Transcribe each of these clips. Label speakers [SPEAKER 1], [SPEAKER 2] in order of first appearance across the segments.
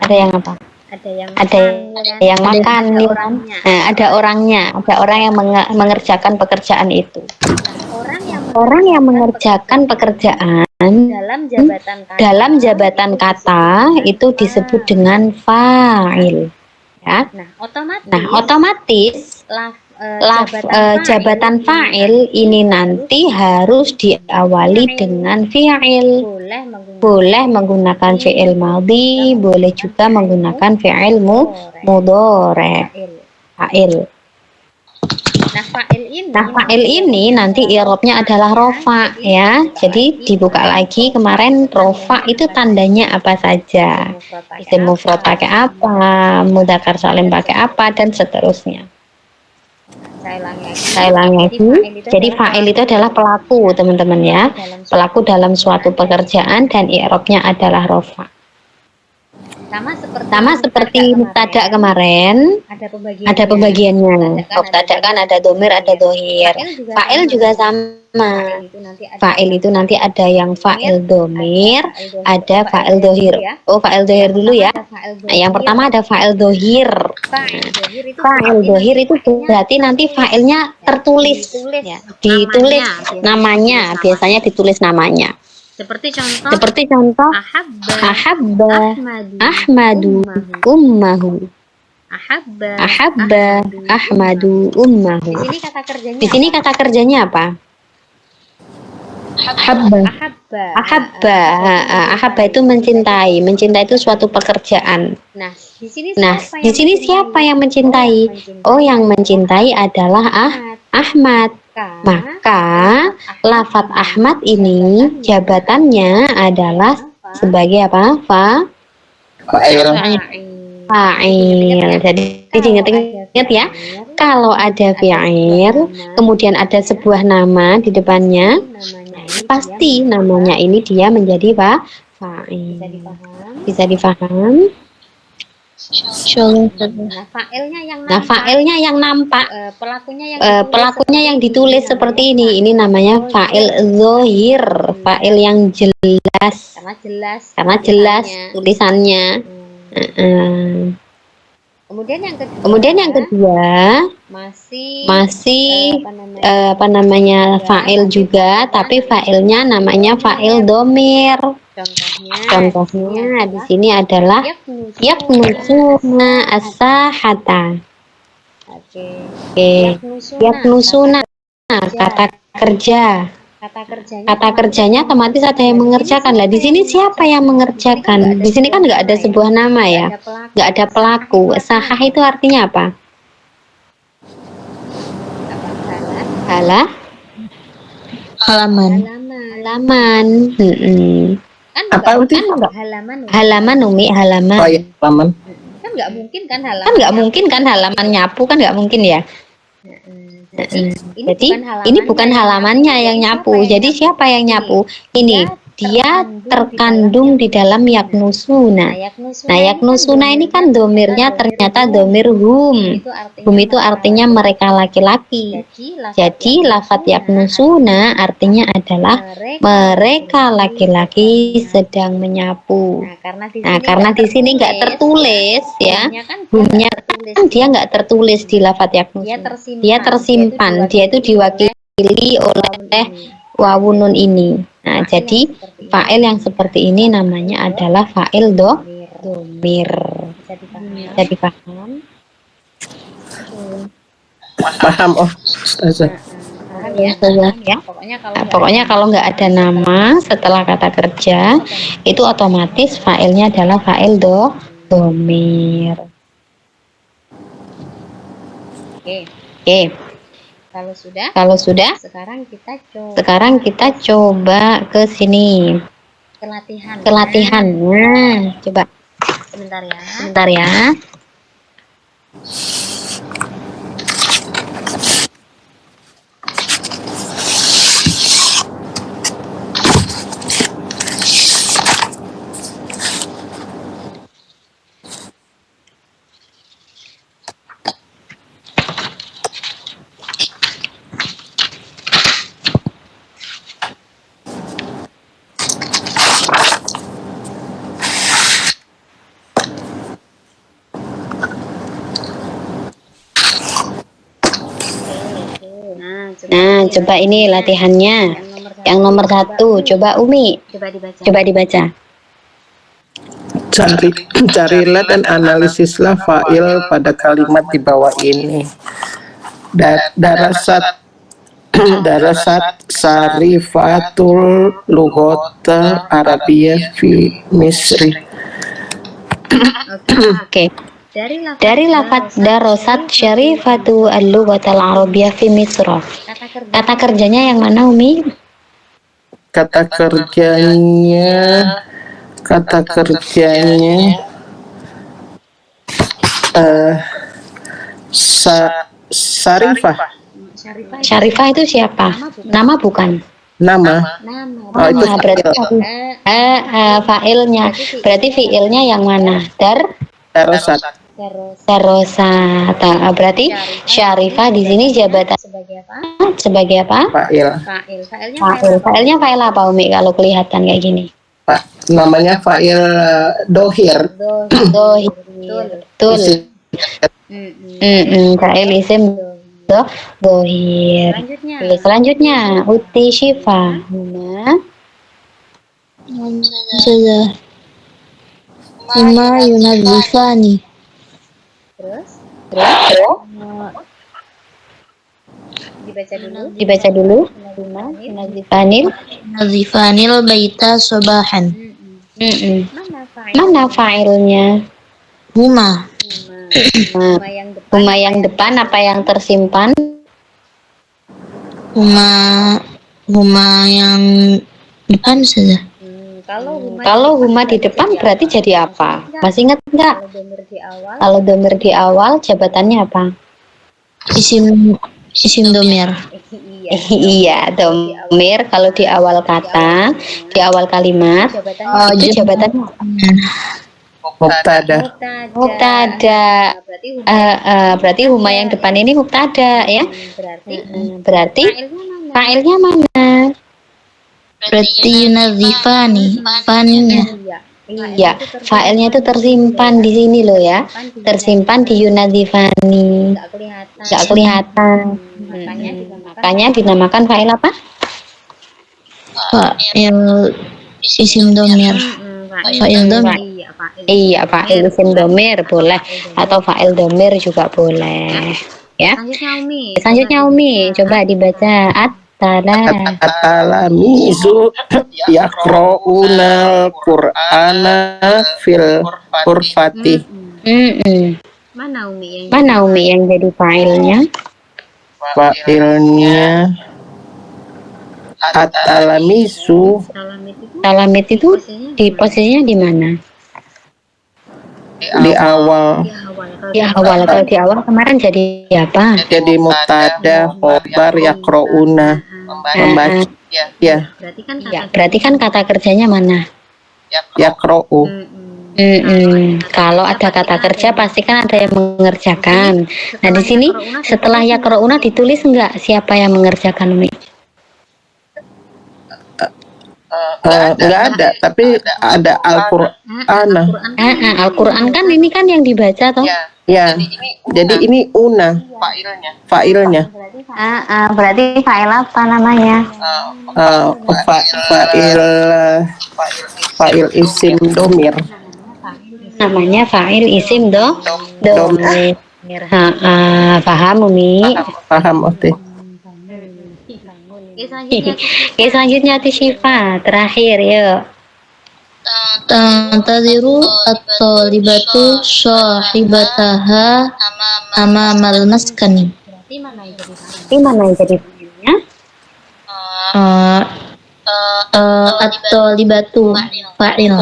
[SPEAKER 1] Ada yang apa?
[SPEAKER 2] Ada yang
[SPEAKER 1] Ada
[SPEAKER 2] makan, ya kan?
[SPEAKER 1] yang makan,
[SPEAKER 2] Ada
[SPEAKER 1] ya kan?
[SPEAKER 2] orangnya.
[SPEAKER 1] Nah, ada orangnya, ada orang yang mengerjakan pekerjaan itu.
[SPEAKER 2] Nah,
[SPEAKER 1] Orang yang mengerjakan pekerjaan dalam jabatan kata itu disebut dengan fa'il. Ya.
[SPEAKER 2] Nah,
[SPEAKER 1] Nah, otomatis jabatan fa'il ini nanti harus diawali dengan fi'il. Boleh menggunakan fi'il madhi, boleh juga menggunakan fi'il mudhari. Fa'il.
[SPEAKER 2] Nah,
[SPEAKER 1] fa'il ini nanti i'rabnya adalah rofa ya. Jadi dibuka lagi kemarin rofa itu tandanya apa saja. Isim mufrad pakai apa, mudzakkar salim pakai apa dan seterusnya. Saya ulangi lagi. Jadi fa'il itu adalah pelaku, teman-teman ya. Pelaku dalam suatu pekerjaan dan i'rabnya adalah rofa. Sama seperti mubtada kemarin, ada pembagiannya. Mubtada kan ada domir, ada dohir. Fa'il juga sama. Fa'il itu nanti ada yang fa'il domir, ada fa'il dohir. Oh, fa'il dohir dulu ya. Nah, yang pertama ada fa'il dohir. Fa'il dohir itu berarti nanti fa'ilnya tertulis, ya. Ditulis namanya, biasanya ditulis namanya. Seperti contoh ahabba Ahmadu ummahu. Ahabba Ahmadu ummahu. Di sini kata kerjanya apa? Ahabba itu mencintai. Mencintai itu suatu pekerjaan. Nah, di sini siapa yang mencintai? Oh, yang mencintai adalah Ahmad. Maka lafadz Ahmad ini jabatannya adalah sebagai apa? Fa'il. Jadi diingat-ingat ya. Kalau ada fi'il, kemudian ada sebuah nama di depannya, pasti namanya ini dia menjadi fa'il. Bisa difaham? Nah, fa'ilnya yang nampak, pelakunya yang ditulis seperti ini. Ini namanya fa'il dzohir, fa'il yang jelas. Karena jelas tulisannya. Kemudian yang kedua masih fa'il juga, tapi fa'ilnya namanya fa'il domir. Contohnya di sini adalah yaknusuna as-sahata. Yaknusuna kata kerja. Kata kerjanya otomatis ada yang mengerjakan. Lah di sini siapa yang mengerjakan? Di sini kan nggak ada sebuah nama ya, nggak ada pelaku. Sahah itu artinya apa? Halaman.
[SPEAKER 2] Apa itu?
[SPEAKER 1] Halaman Umi, halaman.
[SPEAKER 2] Oh, iya, halaman.
[SPEAKER 1] Kan nggak mungkin kan halaman nyapu kan nggak mungkin ya. Jadi ini bukan halamannya yang nyapu. Jadi siapa yang nyapu? Ini dia terkandung di dalam yaknusuna. Nah, yaknusuna ini kan domirnya ternyata domir hum. Hum itu artinya mereka laki-laki. Jadi lafadz yaknusuna artinya adalah mereka laki-laki sedang menyapu. Nah, karena di sini nggak tertulis ya, humnya kan dia nggak tertulis di lafadz yaknusuna. Dia tersimpan, dia itu diwakili oleh wawun nun ini. Nah, jadi fa'il yang seperti ini namanya adalah fa'il domir. Bisa dipaham?
[SPEAKER 2] Paham, Ustazah.
[SPEAKER 1] Ya. Pokoknya kalau nggak ada nama setelah kata kerja, itu otomatis fa'ilnya adalah fa'il domir. Oke. Kalau sudah, sekarang kita coba ke sini. Kelatihan. Nah, coba. Sebentar ya. Nah, coba ini latihannya. Yang nomor 1, coba Umi. Coba dibaca.
[SPEAKER 2] Carilah dan analisislah fa'il pada kalimat di bawah ini. Darasat darasat sarifatul lughata arabiyah fi Misri.
[SPEAKER 1] Oke. Dari lafaz darasat syarifatu al-lughatal arabiyyah fi Misra. Kata kerjanya yang mana, Umi?
[SPEAKER 2] Kata kerjanya Sarifah.
[SPEAKER 1] Syarifah itu siapa? Nama bukan?
[SPEAKER 2] Nama. Oh, itu
[SPEAKER 1] Nah, berarti fa'ilnya. Berarti fi'ilnya yang mana?
[SPEAKER 2] darasat.
[SPEAKER 1] Darosat. Berarti syarifah di sini jabatan sebagai apa?
[SPEAKER 2] Fa'il.
[SPEAKER 1] Fa'ilnya fa'il apa, Umi, kalau kelihatan kayak gini?
[SPEAKER 2] Namanya fa'il dohir.
[SPEAKER 1] Dohir. Betul. Fa'il isim dohir. Oke, selanjutnya uti syifa.
[SPEAKER 3] Huma yunadzifani.
[SPEAKER 1] Terus dibaca dulu.
[SPEAKER 3] Yunadzifanil baita sobahan.
[SPEAKER 1] Mana fa'ilnya?
[SPEAKER 3] Huma.
[SPEAKER 1] Huma yang depan apa yang tersimpan?
[SPEAKER 3] Huma yang depan saja.
[SPEAKER 1] Kalau huma di depan berarti jadi apa? Masih ingat nggak? Kalau domir di awal jabatannya apa?
[SPEAKER 3] Isim domir.
[SPEAKER 1] Iya, domir kalau di awal kata, di awal kalimat, itu jabatannya apa?
[SPEAKER 2] Mubtada.
[SPEAKER 1] Berarti huma yang depan ini mubtada ya. Berarti fa'ilnya mana?
[SPEAKER 3] Berarti yunadzifani. Faninya.
[SPEAKER 1] Ya, fa'ilnya itu tersimpan di sini loh ya. Tersimpan di yunadzifani. Nggak kelihatan. Makanya dinamakan fa'il apa?
[SPEAKER 3] Fa'il isim domir. Fa'il domir.
[SPEAKER 1] Iya, fa'il isim domir boleh, atau fa'il domir juga boleh. Ya. Selanjutnya Umi, coba dibaca
[SPEAKER 2] At-talamizu yaqra'unal Qur'ana fil hurfati.
[SPEAKER 1] Mana Umi yang jadi fa'ilnya?
[SPEAKER 2] Fa'ilnya at-talamizu.
[SPEAKER 1] Talamit itu di posisinya di mana?
[SPEAKER 2] Di awal.
[SPEAKER 1] Kalau di awal kemarin jadi apa?
[SPEAKER 2] Jadi mubtada, khobar, yaqra'una. Membaca. Ya.
[SPEAKER 1] Berarti kan kata kerjanya mana?
[SPEAKER 2] Yaqra'u.
[SPEAKER 1] Kalau ada kata kerja pasti kan ada yang mengerjakan. Nah, di sini setelah yaqra'una ditulis enggak siapa yang mengerjakan, Umi?
[SPEAKER 2] Enggak ada, tapi ada Al-Qur'an.
[SPEAKER 1] Al-Qur'an kan ini kan yang dibaca toh?
[SPEAKER 2] Ya. Jadi ini una fa'ilnya.
[SPEAKER 1] Berarti fa'il apa namanya?
[SPEAKER 2] Fa'il isim domir.
[SPEAKER 1] Namanya fa'il isim domir. Paham, Umi?
[SPEAKER 2] Paham, Oke.
[SPEAKER 1] Oke, selanjutnya Syifa terakhir yuk.
[SPEAKER 3] Tantadiru at-talibatu sahibataha amamal maskani.
[SPEAKER 1] Berarti mana yang jadi fa'ilnya?
[SPEAKER 3] At-talibatu fa'il.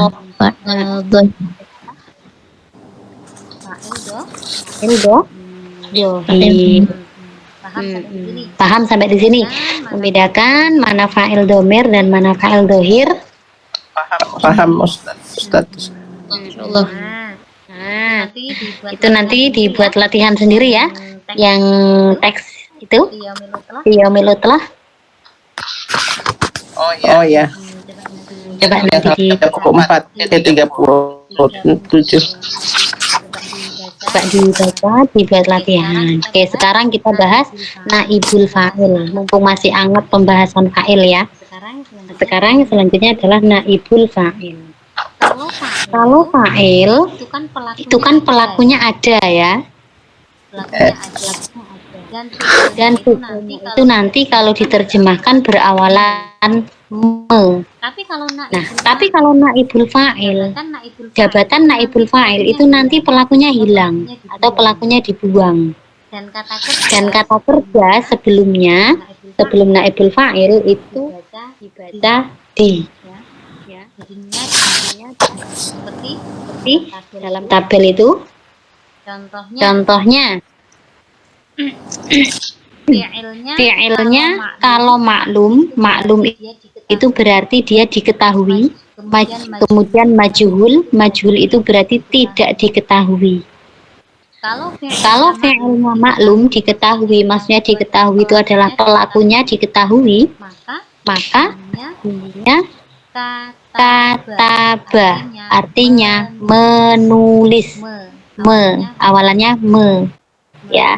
[SPEAKER 1] Paham sampai di sini? Membedakan mana fa'il domir dan mana fa'il dohir?
[SPEAKER 2] Paham, Ustaz.
[SPEAKER 3] Insyaallah.
[SPEAKER 1] Nah, itu nanti dibuat latihan sendiri ya. Yang teks itu Yaumilutlah.
[SPEAKER 2] Oh ya.
[SPEAKER 1] Coba nanti di
[SPEAKER 2] 34 ke 37.
[SPEAKER 1] Coba dibaca, dibuat latihan. Oke, sekarang kita bahas naibul fa'il. Mumpung masih anget pembahasan fa'il ya. Sekarang selanjutnya adalah naibul fa'il. Kalau fa'il itu kan pelakunya ada ya. Dan fi'ilnya itu nanti kalau diterjemahkan berawalan me. Nah, tapi kalau naibul fa'il, jabatan naibul fa'il itu nanti pelakunya hilang atau pelakunya dibuang. Dan kata kerja sebelumnya, sebelum naibul fa'il itu dibaca di. Ya, jadinya seperti dalam tabel itu. Contohnya fi'ilnya kalau maklum itu berarti dia diketahui, kemudian majhul itu berarti tidak diketahui. Kalau fi'ilnya maklum diketahui, maksudnya diketahui itu adalah pelakunya diketahui, maka bunyinya kataba, artinya menulis. Awalannya me, ya.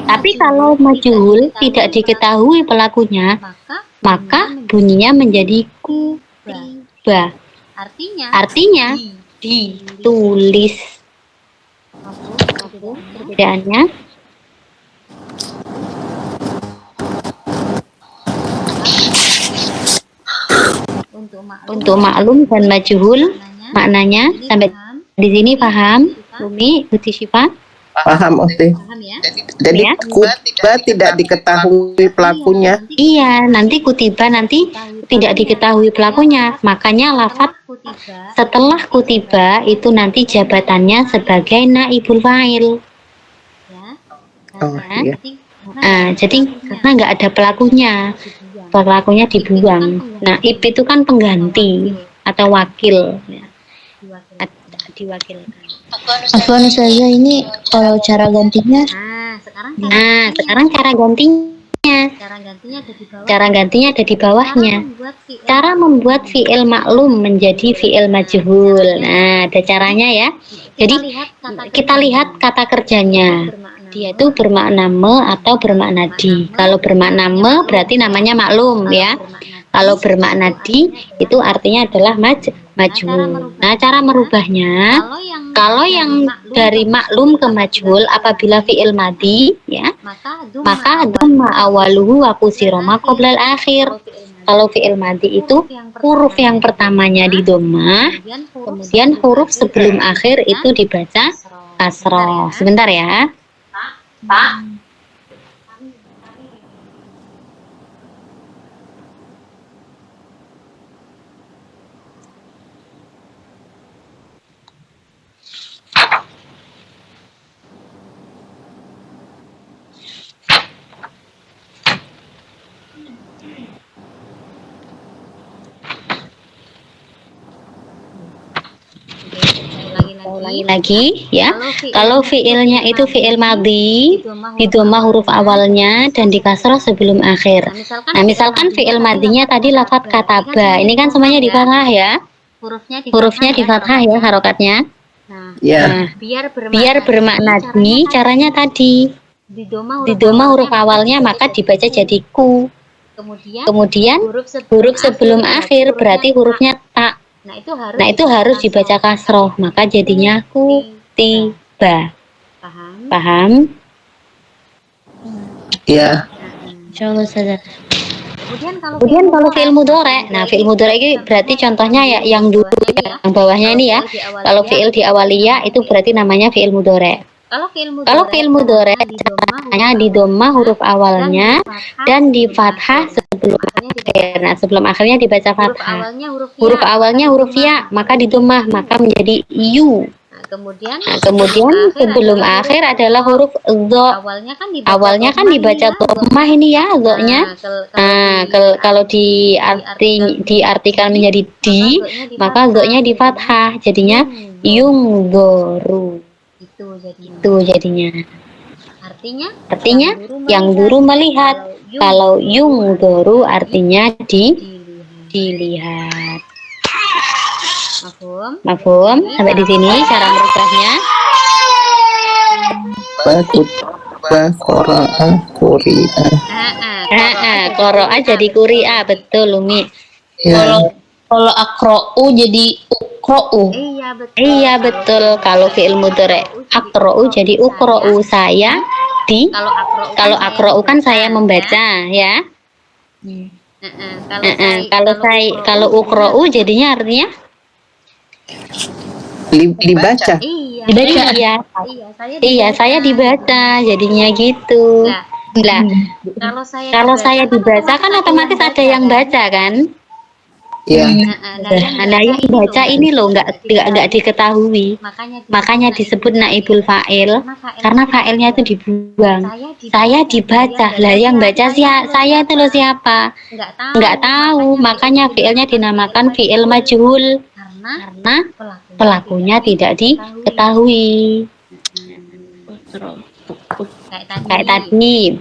[SPEAKER 1] Tapi kalau majhul tidak diketahui pelakunya, maka bunyinya menjadi kutiba. Artinya ditulis. Perbedaannya untuk maklum dan majhul maknanya sampai di sini paham? Umi, Uti Syifa?
[SPEAKER 2] Paham, Ukti. Jadi
[SPEAKER 1] Ya.
[SPEAKER 2] kutiba tidak diketahui pelakunya.
[SPEAKER 1] Iya, nanti kutiba nanti tidak diketahui pelakunya. Makanya lafaz setelah kutiba itu nanti jabatannya sebagai naibul fa'il.
[SPEAKER 2] Oh iya.
[SPEAKER 1] Nah, jadi karena nggak ada pelakunya dibuang. Naib itu kan pengganti atau wakil, diwakilkan.
[SPEAKER 3] Afwan Ustazah, ini kalau cara gantinya
[SPEAKER 1] Nah, sekarang cara gantinya ada di bawahnya. Cara membuat fi'il maklum menjadi fi'il majhul. Nah, ada caranya ya. Jadi kita lihat kata kerjanya. Dia itu bermakna me atau bermakna di. Kalau bermakna me berarti namanya maklum ya. Kalau bermakna di itu artinya adalah majhul. Nah, cara merubahnya kalau yang dari maklum ke majhul apabila fi'il madhi ya, maka dhamma awaluhu wa kusira ma qoblal akhir. Kalau fi'il madhi itu huruf yang pertamanya di dhammah, kemudian huruf sebelum akhir itu dibaca kasroh. Sebentar ya. Pak. Ulangi lagi ya. Kalau fiilnya itu fiil madhi, di dhammah huruf awalnya dan di kasrah sebelum akhir. Nah, misalkan fiil madhinya tadi lafadz kataba. Ini kan semuanya di fathah ya. Hurufnya di fathah ya harokatnya.
[SPEAKER 2] Ya.
[SPEAKER 1] Nah, biar bermakna di, caranya tadi di dhammah huruf awalnya maka dibaca jadi ku. Kemudian huruf sebelum akhir berarti hurufnya ta. Nah, itu harus dibaca kasroh, maka jadinya kutiba. Paham?
[SPEAKER 2] Ya.
[SPEAKER 3] Insyaallah Ustazah.
[SPEAKER 1] Kemudian kalau fi'il mudhari, nah fi'il mudhari ini berarti contohnya ya yang dulu ya, yang bawahnya ini ya. Kalau fi'il di awaliyah itu berarti namanya fi'il mudhari. Kalau fi'il mudhari caranya di dhammah huruf awalnya dan di fathah sebelum akhir. Nah, sebelum akhirnya dibaca fathah. Huruf awalnya huruf ya, maka di dhammah, maka menjadi yu. Nah, kemudian sebelum akhir adalah huruf dho. Awalnya kan dibaca dhammah ini ya, dho-nya. Nah, kalau diartikan menjadi di, maka dho-nya di fathah, jadinya yungdhoru. Itu jadinya. Artinya yang guru melihat. Kalau yungdhoru artinya dilihat. Mafhum? Sampai di sini cara merubahnya.
[SPEAKER 2] Qara'a, quri'a.
[SPEAKER 1] Qara'a jadi quri'a, betul Umi.
[SPEAKER 3] Kalau
[SPEAKER 2] Ya,
[SPEAKER 3] kalau akrou jadi ukro'u.
[SPEAKER 1] Iya betul. Kalau fi'il mudhari aqra'u jadi uqra'u, saya di. Kalau aqra'u kan saya membaca ya. Kalau uqra'u jadinya artinya
[SPEAKER 2] dibaca.
[SPEAKER 3] Dibaca.
[SPEAKER 1] iya saya dibaca jadinya gitu. Lah, kalau saya dibaca kan otomatis ada yang baca kan?
[SPEAKER 2] Ya,
[SPEAKER 1] Nah, yang baca ini loh nggak diketahui. Makanya disebut naibul fa'il karena fa'ilnya itu dibuang. Saya dibaca. Lah yang baca saya itu loh siapa? Nggak tahu. Makanya fi'ilnya dinamakan fi'il majhul karena pelakunya tidak diketahui. Kayak tadi,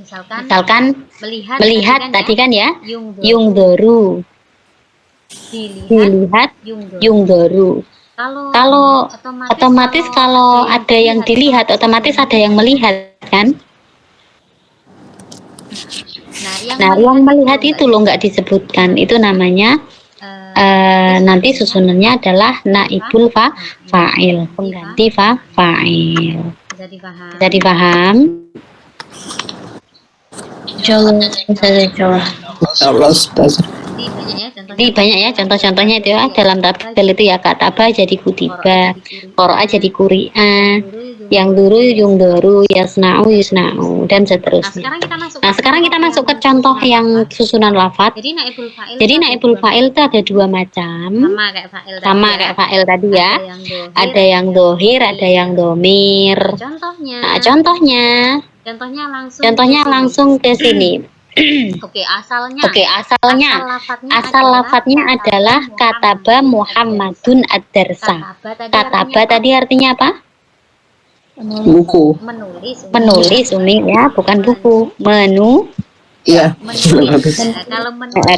[SPEAKER 1] misalkan melihat tadi kan ya, yungdoru. Dilihat yungdoru. Kalau otomatis kalau ada yang dilihat otomatis ada yang melihat kan? Nah, yang melihat itu loh nggak disebutkan. Itu namanya nanti susunannya adalah naibul fa'il, pengganti fa'il. Bisa dipaham?
[SPEAKER 3] Coba.
[SPEAKER 2] Allah Ustaz.
[SPEAKER 1] Jadi banyak ya contoh-contohnya itu ya dalam tabel itu ya kataba jadi kutiba, qara'a jadi quri'a, yang duru yung doru, yasna'u yusna'u dan seterusnya. Nah sekarang kita masuk ke contoh yang susunan lafadz. Jadi naibul fa'il itu ada dua macam, sama kayak fa'il tadi ya. Ada yang dohir, ada yang domir. Nah contohnya langsung ke sini. Oke, asalnya lafadznya adalah kataba Muhammadun ad-darsa. Kataba tadi artinya apa?
[SPEAKER 2] Buku.
[SPEAKER 1] Menulis Umi ya, bukan buku.
[SPEAKER 2] Iya.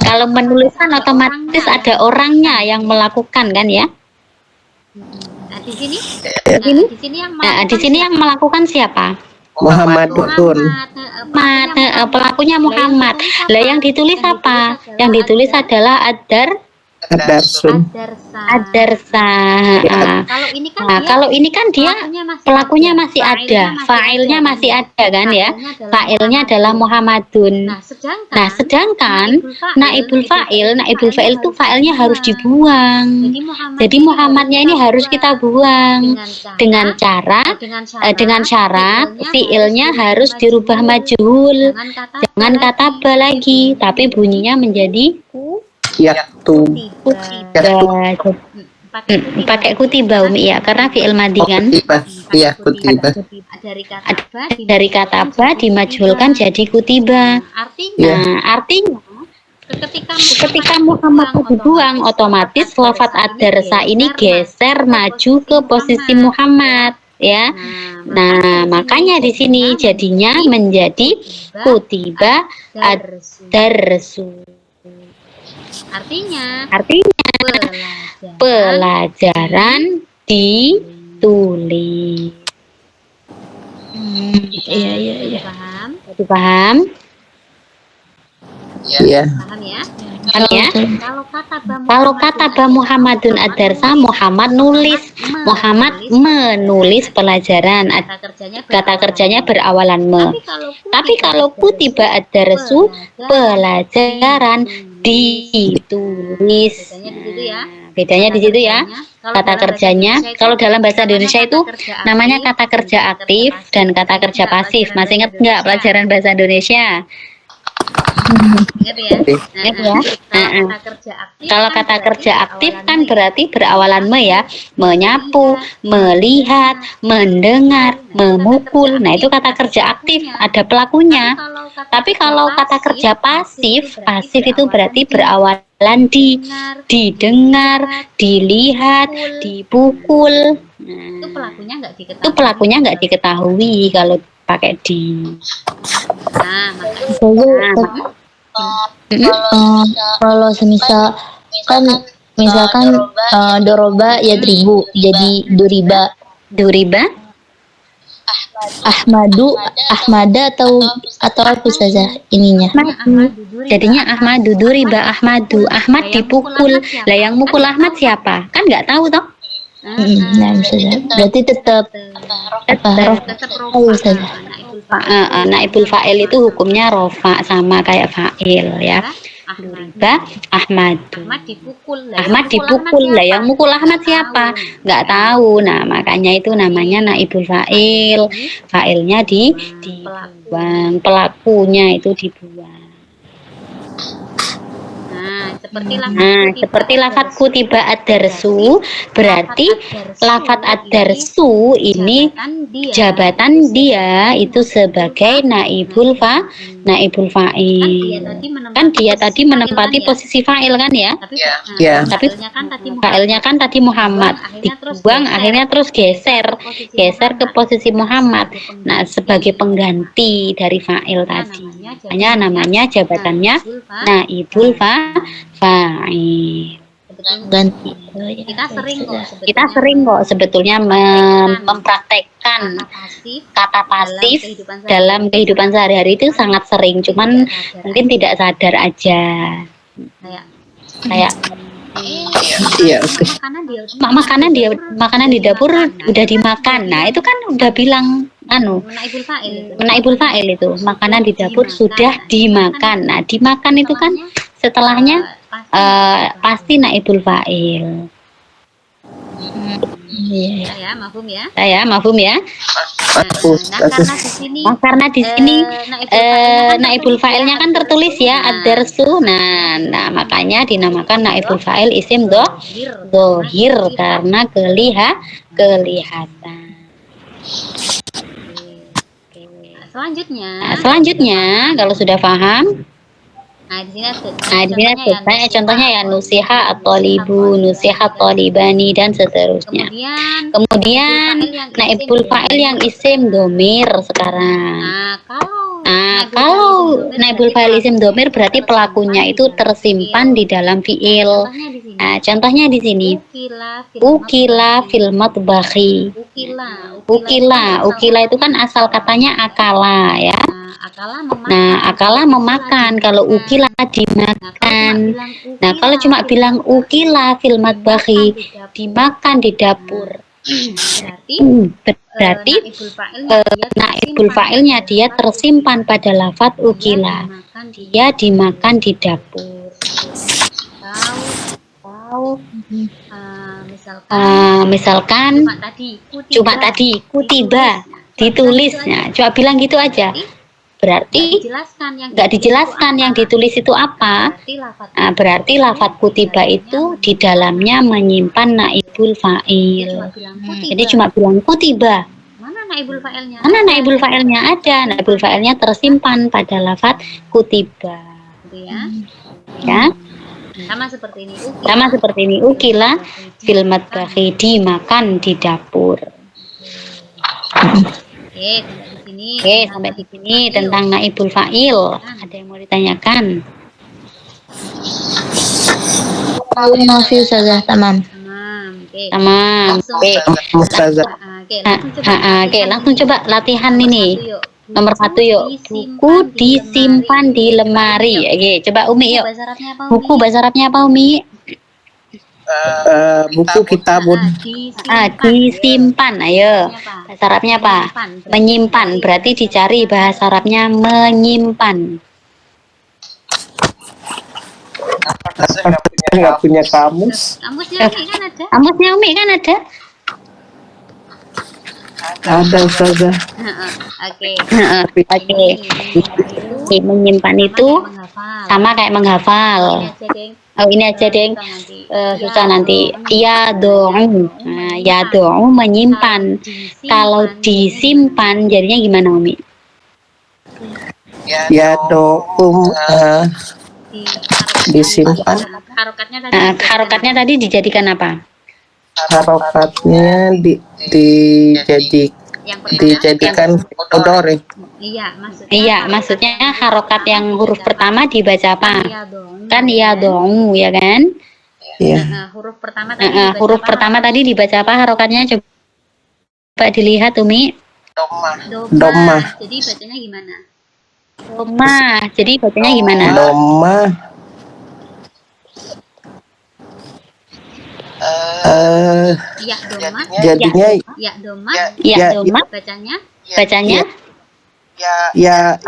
[SPEAKER 1] Kalau menulis kan otomatis ada orangnya yang melakukan kan ya? Di sini yang melakukan siapa?
[SPEAKER 2] Muhammadun.
[SPEAKER 1] Pelakunya Muhammad. Lah yang ditulis apa? Yang ditulis adalah
[SPEAKER 2] Adarsun.
[SPEAKER 1] ad-darsa. Nah, kalau ini kan dia pelakunya masih ada, fa'ilnya masih ada kan ya? Fa'ilnya adalah Muhammadun. Nah, sedangkan naibul fa'il itu fa'ilnya harus dibuang. Jadi Muhammadnya ini harus kita buang dengan syarat fi'ilnya harus dirubah majhul. Jangan kataba lagi, tapi bunyinya menjadi
[SPEAKER 2] Yaktu.
[SPEAKER 1] pakai kutiba Umi ya, karena fi'il madhi kan.
[SPEAKER 2] Iya, kutiba.
[SPEAKER 1] Dari kataba dimajhulkan jadi kutiba. Nah, artinya ketika Muhammad dibuang, otomatis lafadz ad-darsa ini geser maju ke posisi Muhammad ya. Nah, makanya di sini jadinya menjadi kutiba ad-darsu. Artinya pelajaran ditulis.
[SPEAKER 3] Iya.
[SPEAKER 1] Paham?
[SPEAKER 2] Iya.
[SPEAKER 1] Paham ya? Kalau kata Muhammadun ad-darsa, Muhammad menulis pelajaran. Kata kerjanya berawalan me. Tapi kalau kutiba ad-darsu, pelajaran ditulis. Bedanya di situ ya. Kata kerjanya, kalau dalam bahasa Indonesia itu namanya kata kerja aktif dan kata kerja pasif. Masih ingat nggak pelajaran bahasa Indonesia? Ingat ya. Kalau kata kerja aktif kan berarti berawalan me ya. Menyapu, melihat, mendengar, memukul. Nah, itu kata kerja aktif, ada pelakunya. Tapi kalau kata kerja pasif itu berarti berawalan didengar, dilihat, dipukul. Nah, itu pelakunya nggak diketahui kalau pakai di.
[SPEAKER 3] Kalau semisal kan Misalkan doroba yadribu jadi duriba.
[SPEAKER 1] Duriba
[SPEAKER 3] Ahmadu, Ahmada atau apa saja ininya.
[SPEAKER 1] Ahmadu. Jadinya Ahmadu, duriba Ahmadu. Ahmad dipukul. Lah yang mukul Ahmad siapa? Kan nggak tahu toh.
[SPEAKER 3] Nah, bisa berarti tetap apa rof saja.
[SPEAKER 1] Naibul fa'il itu hukumnya rofa sama kayak fa'il ya. Duriba Ahmadu. Ahmad dipukul. Lah yang mukul Ahmad siapa? Nggak tahu. Nah, makanya itu namanya naibul fa'il. Fa'ilnya dibuang, pelakunya itu dibuang. Seperti lafat kutiba ad-darsu, berarti lafat ad-darsu ini jabatan dia itu sebagai naibul fa'il. Kan dia tadi menempati posisi fa'il kan ya?
[SPEAKER 2] Ya.
[SPEAKER 1] Tapi fa'ilnya kan tadi Muhammad, dibuang akhirnya terus geser ke posisi Muhammad. Nah, sebagai pengganti dari fa'il tadi. Namanya jabatannya naibul fa'il.
[SPEAKER 3] Ganti.
[SPEAKER 1] Kita sering kok sebetulnya mempraktekkan kata pasif dalam kehidupan sehari-hari itu sangat sering, cuman mungkin tidak sadar aja. Kayak
[SPEAKER 2] Iya.
[SPEAKER 1] makanan di dapur udah dimakan. Nah, itu kan udah bilang naibul fa'il itu. Makanan di dapur sudah dimakan. Nah, dimakan itu kan setelahnya pasti naibul fa'il.
[SPEAKER 3] Iya.
[SPEAKER 1] Mafhum ya. Karena di sini naibul fa'ilnya kan tertulis ya ad-darsu. Nah, makanya dinamakan naibul fa'il isim dhohir karena kelihatan. Selanjutnya kalau sudah paham, di sini ada contohnya ya nusiha atau libu, nusiha tolibani dan seterusnya. Kemudian naibul fa'il yang isim domir sekarang. Kalau naibul fa'il isim domir berarti pelakunya itu tersimpan di dalam fi'il. Contohnya di sini. Ukila fil matbakhi. Ukila itu kan asal katanya akala ya. Akala memakan. Kalau ukila dimakan. Nah, kalau cuma bilang ukila fil matbakhi, dimakan di dapur. Berarti naibul fa'ilnya dia tersimpan pada lafaz ukila. Dia dimakan di dapur. Misalkan cuma tadi kutiba ditulisnya, coba bilang gitu aja. Berarti nggak dijelaskan yang ditulis itu apa. Berarti lafaz kutiba itu di dalamnya menyimpan naibul fa'il. Jadi cuma bilang kutiba. Mana naibul fa'ilnya? Ada. Naibul fa'ilnya tersimpan pada lafaz kutiba. Ya. Sama seperti ini. Ukila fil matbakhi, dimakan di dapur. Oke, sampai di sini tentang naibul fa'il. Ada yang mau ditanyakan?
[SPEAKER 3] Mafi saja, tamam.
[SPEAKER 1] Oke. Oke, langsung coba latihan ini. Nomor 1 yuk. Buku disimpan di lemari. Oke, coba Umi yuk. Buku bahasa Arabnya apa Umi?
[SPEAKER 2] Buku kitabun.
[SPEAKER 1] Disimpan. Ayo. Bahasa Arabnya apa? Menyimpan. Berarti dicari bahasa Arabnya menyimpan.
[SPEAKER 2] Saya nggak punya kamus.
[SPEAKER 1] Kamusnya Umi kan ada?
[SPEAKER 2] Ada Ustazah.
[SPEAKER 1] Oke. Menyimpan itu sama kayak menghafal. Ini aja deng. Susah nanti. Ya do'u. Ya do'u menyimpan. Kalau disimpan jadinya gimana Umi?
[SPEAKER 2] Ya do'u disimpan.
[SPEAKER 1] Harokatnya tadi dijadikan apa?
[SPEAKER 2] Harokatnya dijadikan mudhari.
[SPEAKER 1] Iya, maksudnya harokat yang huruf pertama dibaca apa? Kan ya dong, ya kan?
[SPEAKER 2] Ya.
[SPEAKER 1] Huruf pertama tadi dibaca apa harokatnya? Coba dilihat Umi.
[SPEAKER 2] Domah.
[SPEAKER 1] Jadi bacanya gimana? Domah. Jadi bacanya gimana?
[SPEAKER 2] Domah. Jadinya
[SPEAKER 1] Ya
[SPEAKER 2] ya
[SPEAKER 1] domah. Bacanya
[SPEAKER 2] ya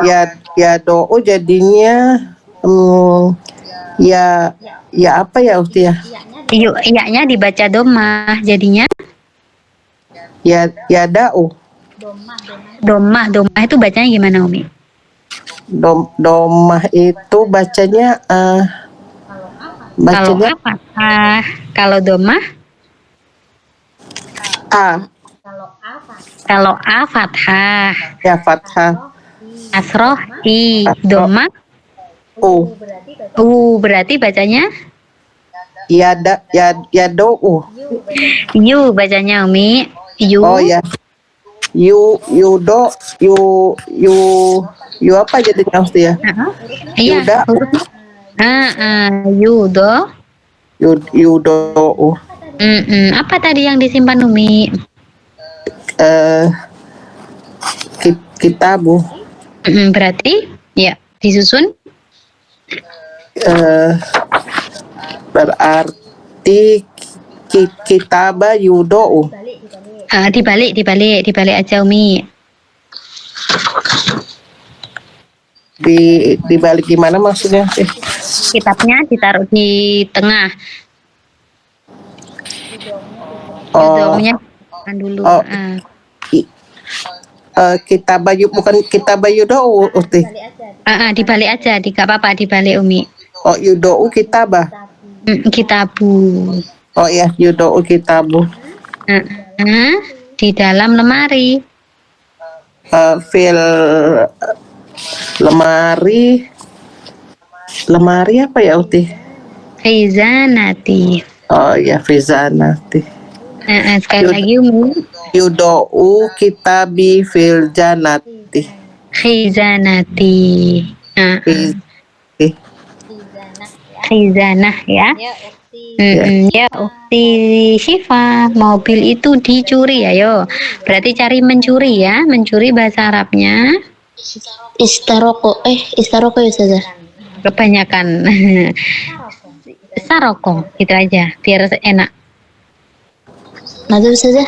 [SPEAKER 2] dou jadinya ya apa ya Ukti ya?
[SPEAKER 1] iya-nya dibaca domah. Jadinya
[SPEAKER 2] Ya dau.
[SPEAKER 1] domah. Domah itu bacanya gimana Umi?
[SPEAKER 2] Domah itu bacanya
[SPEAKER 1] Kalau A fathah, kalau domah,
[SPEAKER 2] A
[SPEAKER 1] kalau A fathah,
[SPEAKER 2] ya fathah,
[SPEAKER 1] asroh I,
[SPEAKER 2] Asroh.
[SPEAKER 1] domah
[SPEAKER 2] U
[SPEAKER 1] berarti bacanya
[SPEAKER 2] ya dou.
[SPEAKER 1] yu bacanya Umi. Yu.
[SPEAKER 2] Oh ya, yudo yu apa jadinya Ukti ya?
[SPEAKER 1] Iya,
[SPEAKER 2] Yuda
[SPEAKER 1] hurufnya. Yudo.
[SPEAKER 2] Yudou.
[SPEAKER 1] Apa tadi yang disimpan Umi?
[SPEAKER 2] eh Kitabu.
[SPEAKER 1] Berarti ya disusun
[SPEAKER 2] Berarti kitaba yudou.
[SPEAKER 1] dibalik aja Umi.
[SPEAKER 2] Dibalik gimana maksudnya?
[SPEAKER 1] Kitabnya ditaruh di tengah. Domnya dulu.
[SPEAKER 2] Oh, kitaba bukan kitaba yudou Ukti.
[SPEAKER 1] Dibalik aja, gak apa-apa dibalik Umi.
[SPEAKER 2] Oh, yudou kitaba.
[SPEAKER 1] Kitabu.
[SPEAKER 2] Oh ya, yudou kitabu.
[SPEAKER 1] Di dalam lemari.
[SPEAKER 2] Fil lemari apa ya Ukti?
[SPEAKER 1] Khizanati.
[SPEAKER 2] Oh ya, fizanati.
[SPEAKER 1] Sekali lagi Umi.
[SPEAKER 2] Yudou kitabi fil janati.
[SPEAKER 1] Khizanati. Khizanah ya. Ya Ukti Syifa, mobil itu dicuri ayo. Berarti cari mencuri ya. Mencuri bahasa Arabnya
[SPEAKER 3] Istaroko ya Ustazah.
[SPEAKER 1] kebanyakan saroko gitu aja biar enak.
[SPEAKER 3] Masa Ustazah?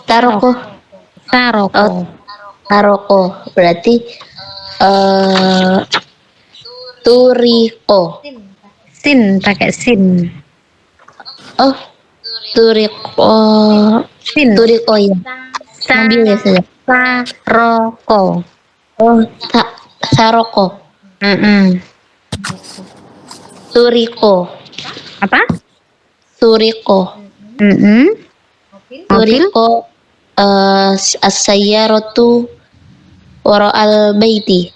[SPEAKER 3] Staroko.
[SPEAKER 1] Saroko.
[SPEAKER 3] Taroko berarti turiko.
[SPEAKER 1] Sin pakai sin.
[SPEAKER 3] Oh, turiko.
[SPEAKER 1] Sin.
[SPEAKER 3] Turiko ya. Sambil ya Ustazah.
[SPEAKER 1] Saroko.
[SPEAKER 3] Oh, saroko. Turiko.
[SPEAKER 1] Apa?
[SPEAKER 3] Turiko.
[SPEAKER 1] Mobil.
[SPEAKER 3] Turiko as-sayyaratu wara'al baiti.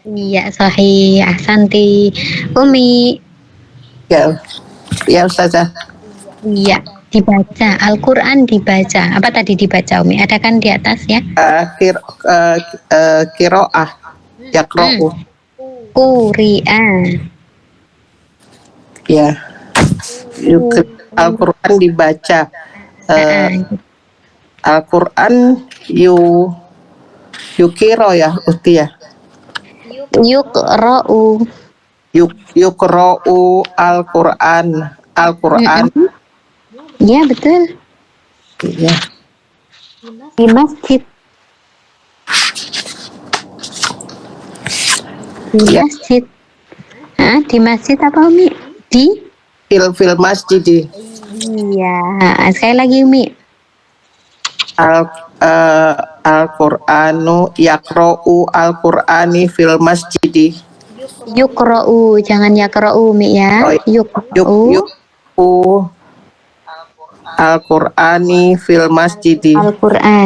[SPEAKER 1] Iya, sahih. Ahsanti. Umi.
[SPEAKER 2] Ya Ustazah.
[SPEAKER 1] Iya, dibaca. Al-Quran dibaca. Apa tadi dibaca Umi? Ada kan di atas ya?
[SPEAKER 2] Kiroah yakra'u.
[SPEAKER 1] Quri'a.
[SPEAKER 2] Ya. Al-Quran dibaca. Al-Quran yukiro ya Ukti ya.
[SPEAKER 1] Yuqra'u.
[SPEAKER 2] Yukra'u Al-Quran.
[SPEAKER 1] Iya betul.
[SPEAKER 2] Ya.
[SPEAKER 1] Di masjid. Di masjid apa Umi? Di
[SPEAKER 2] Fil masjid.
[SPEAKER 1] Iya. Sekali lagi Umi.
[SPEAKER 2] Al-Qur'anu yakra'u Al-Qur'ani fil masjid.
[SPEAKER 1] Yuqra'u, jangan yakra'u Umi ya. Yuqra'u
[SPEAKER 2] Al-Qur'ani fil masjid.
[SPEAKER 1] Al-Quran.